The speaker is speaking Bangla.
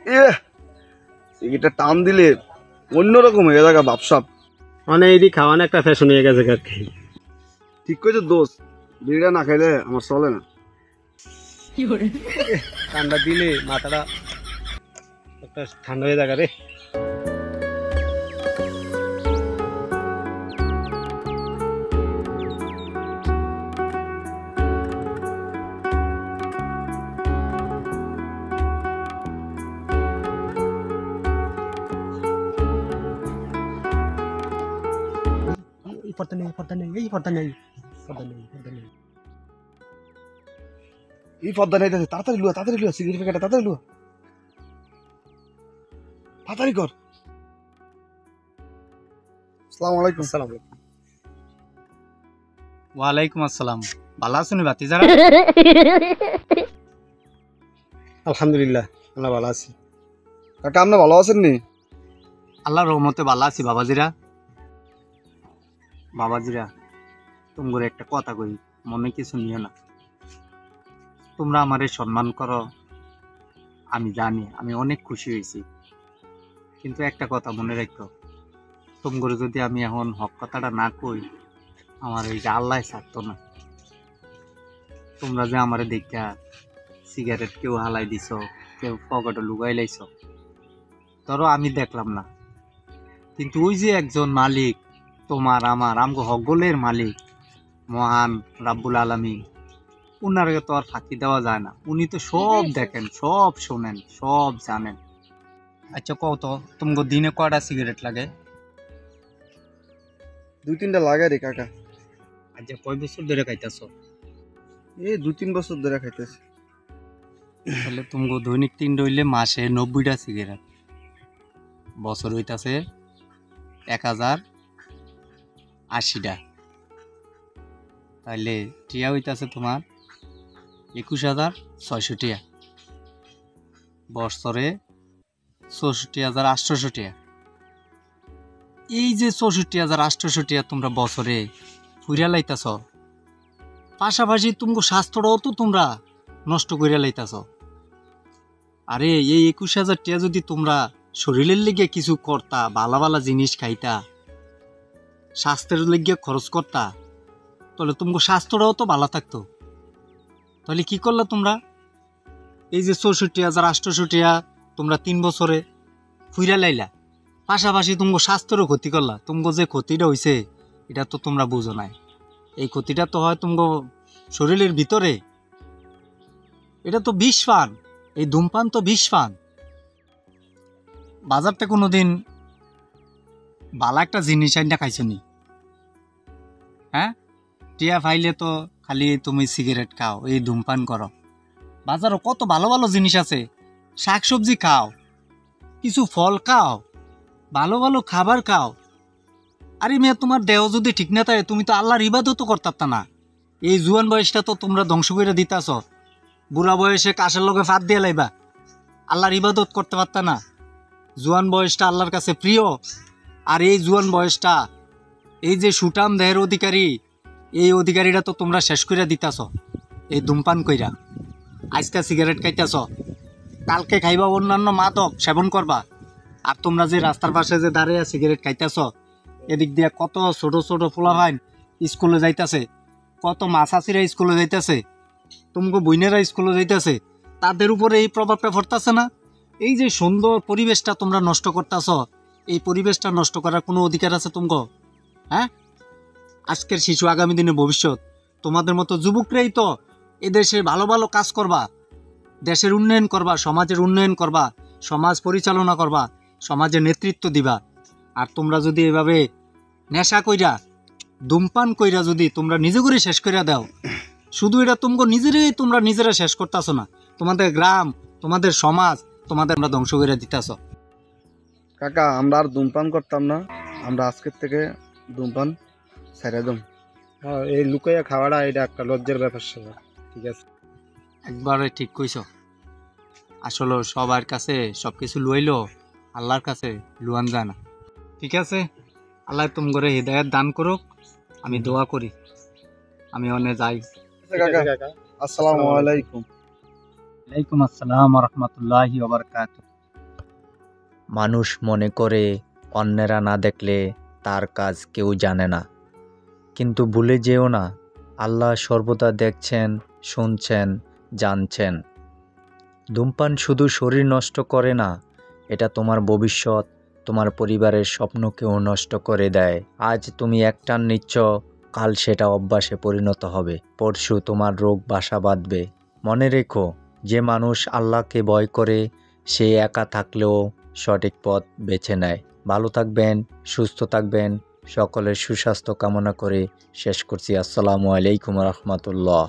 এ সিগারেটটা টান দিলে অন্যরকম হয়ে যাবে বাপসাপ। মানে এই খাওয়ানো একটা ফ্যাশন হয়ে গেছে আর কি। ঠিক কইছো দোস্ত, বিড়িটা না খাইলে আমার চলে না। ঠান্ডা দিলে মাথাটা একটা ঠান্ডা হয়ে যাবে রে। এই পর্দা নেই, পর্দা নেই, এই পর্দা নেই, পর্দা নেই, পর্দা নেই। এই পদ্মা নাইতেছে, তাড়াতাড়ি লুয়া, তাড়াতাড়ি লুয়া, সিগারেট প্যাকেটটা তাড়াতাড়ি লুয়া, তাড়াতাড়ি কর। আসসালামু আলাইকুম। আসসালামু আলাইকুম। ওয়ালাইকুম আসসালাম। ভালো আছেন ভাতিজারা? আলহামদুলিল্লাহ, আল্লাহ ভালো আছি। কাকা আপনি ভালো আছেন নি? আল্লাহর রহমতে ভালো আছি বাবাজিরা। বাবাজিরা, তোমরা একটা কথা কই, মনে কিছু নিও না। তোমরা আমারে সম্মান করো, আমি জানি, আমি অনেক খুশি হয়েছি। কিন্তু একটা কথা মনে রাখো, তোমরা যদি আমি এখন হক কথাটা না কই, আমার এই যে আল্লাহ ছাড়তো না। তোমরা যে আমারে দেখা সিগারেট কেউ হালাই দিছ, কেউ পকেটে লুকাই লাইছ, ধরো আমি দেখলাম না, কিন্তু ওই যে একজন মালিক, তোমার আমার আমগো হকগোলের মালিক মহান রাব্বুল আলামিন, উনারকে তো আর ফাঁকি দেওয়া যায় না। উনি তো সব দেখেন, সব শোনেন, সব জানেন। আচ্ছা কও তো, তোমাকে দিনে কয়টা সিগারেট লাগে? 2-3টা লাগাই রে কাকা। আচ্ছা কয় বছর ধরে খাইতেছো? এই 2-3 বছর ধরে খাইতেছি। তাহলে তোমাকে দৈনিক 3 হইলে মাসে 90টা সিগারেট, বছর হইতাছে 1080টা। তাহলে টিয়া হইতাছে তোমার 21,600 টিয়া, বছরে 64,800 টিয়া। এই যে 64,800 টিয়া তোমরা বছরে ফুইরা লাইতাছ, পাশাপাশি তুমি স্বাস্থ্যটাও তো তোমরা নষ্ট করিয়া লাইতাছ। আরে এই 21,000 টিয়া যদি তোমরা শরীরের লিগে কিছু করতা, ভালো ভালো জিনিস খাইতা, স্বাস্থ্যের লিগে খরচ করতা, তাহলে তোমার স্বাস্থ্যটাও তো ভালো থাকতো। তাহলে কি করলা তোমরা? এই যে 64,800 টিয়া তোমরা 3 বছরে ফুইরা লাইলা, পাশাপাশি তোমার স্বাস্থ্যেরও ক্ষতি করলা। তোমার যে ক্ষতিটা হয়েছে এটা তো তোমরা বুঝো নাই। এই ক্ষতিটা তো হয় তোমার শরীরের ভিতরে। এটা তো বিষ পান, এই ধূমপান তো বিষ পান। বাজারতে কোনোদিন ভালো একটা জিনিস আইনা খাইছো নি? হ্যাঁ, টিয়া ফাইলে তো খালি তুমি সিগারেট খাও, এই ধূমপান করো। বাজারও কত ভালো ভালো জিনিস আছে, শাকসবজি খাও, কিছু ফল খাও, ভালো ভালো খাবার খাও। আরে মেয়ে, তোমার দেহ যদি ঠিক না থাকে তুমি তো আল্লাহর ইবাদত করতাম না। এই জুয়ান বয়সটা তো তোমরা ধ্বংস করে দিতাছ। বুড়া বয়সে কাশের লগে ফাঁদ দিয়ে লাইবা, আল্লাহর ইবাদত করতে পারত না। জুয়ান বয়সটা আল্লাহর কাছে প্রিয়। আর এই জুয়ান বয়সটা, এই যে সুটাম দেহের অধিকারী, এই অধিকারীটা তো তোমরা শেষ করে দিতাছ এই ধূমপান কইরা। আজকে সিগারেট খাইতেছ, কালকে খাইবা অন্যান্য মাদক সেবন করবা। আর তোমরা যে রাস্তার পাশে যে দাঁড়িয়ে সিগারেট খাইতেছ, এদিক দিয়ে কত ছোট ছোট পোলাভাইন স্কুলে যাইতেছে, কত মাছাচিরা স্কুলে যাইতেছে, তোমাকে বইনেরা স্কুলে যাইতেছে, তাদের উপরে এই প্রভাবটা পড়তেছে না? এই যে সুন্দর পরিবেশটা তোমরা নষ্ট করতেছ, এই পরিবেশটা নষ্ট করার কোনো অধিকার আছে তোমাকে? হ্যাঁ, আজকের শিশু আগামী দিনে ভবিষ্যৎ। তোমাদের মতো যুবকরাই তো এদেশে ভালো ভালো কাজ করবা, দেশের উন্নয়ন করবা, সমাজের উন্নয়ন করবা, সমাজ পরিচালনা করবা, সমাজের নেতৃত্ব দিবা। আর তোমরা যদি এভাবে নেশা কইরা, ধূমপান কইরা যদি তোমরা নিজে করে শেষ কইরা দাও, শুধু এটা তোমাকে তোমরা নিজেরা শেষ করতেছ না, তোমাদের গ্রাম, তোমাদের সমাজ, তোমাদের আমরা ধ্বংস করে দিতেছ। কাকা আমরা আর ধূমপান করতাম না, আমরা আজকের থেকে ধূমপান ছেড়ে দেব। এই লুকাইয়া খাওয়াটা এটা একটা লজ্জার ব্যাপার স্যাপার। ঠিক আছে, একবারে ঠিক কইছ। আসলে সবার কাছে সবকিছু লইলো, আল্লাহর কাছে লুয়ান যায় না। ঠিক আছে, আল্লাহ তুমি করে হৃদায়ত দান করুক, আমি দোয়া করি। আমি অনে যাই। আসসালামু আলাইকুম। ওয়ালাইকুম আসসালাম ওয়া রাহমাতুল্লাহি ওয়া বারাকাতুহু। মানুষ মনে করে অন্যেরা না দেখলে তার কাজ কেউ জানে না, কিন্তু ভুলে যেও না, আল্লাহ সর্বদা দেখছেন, শুনছেন, জানছেন। ধূমপান শুধু শরীর নষ্ট করে না, এটা তোমার ভবিষ্যৎ, তোমার পরিবারের স্বপ্নকেও নষ্ট করে দেয়। আজ তুমি এক টান নিচ্ছ, কাল সেটা অভ্যাসে পরিণত হবে, পরশু তোমার রোগ বাসা বাঁধবে। মনে রেখো, যে মানুষ আল্লাহকে ভয় করে সে একা থাকলেও সঠিক পথ বেছে নেয়। ভালো থাকবেন, সুস্থ থাকবেন, সকলের সুস্বাস্থ্য কামনা করে শেষ করছি। আসসালামু আলাইকুম রহমতুল্লাহ।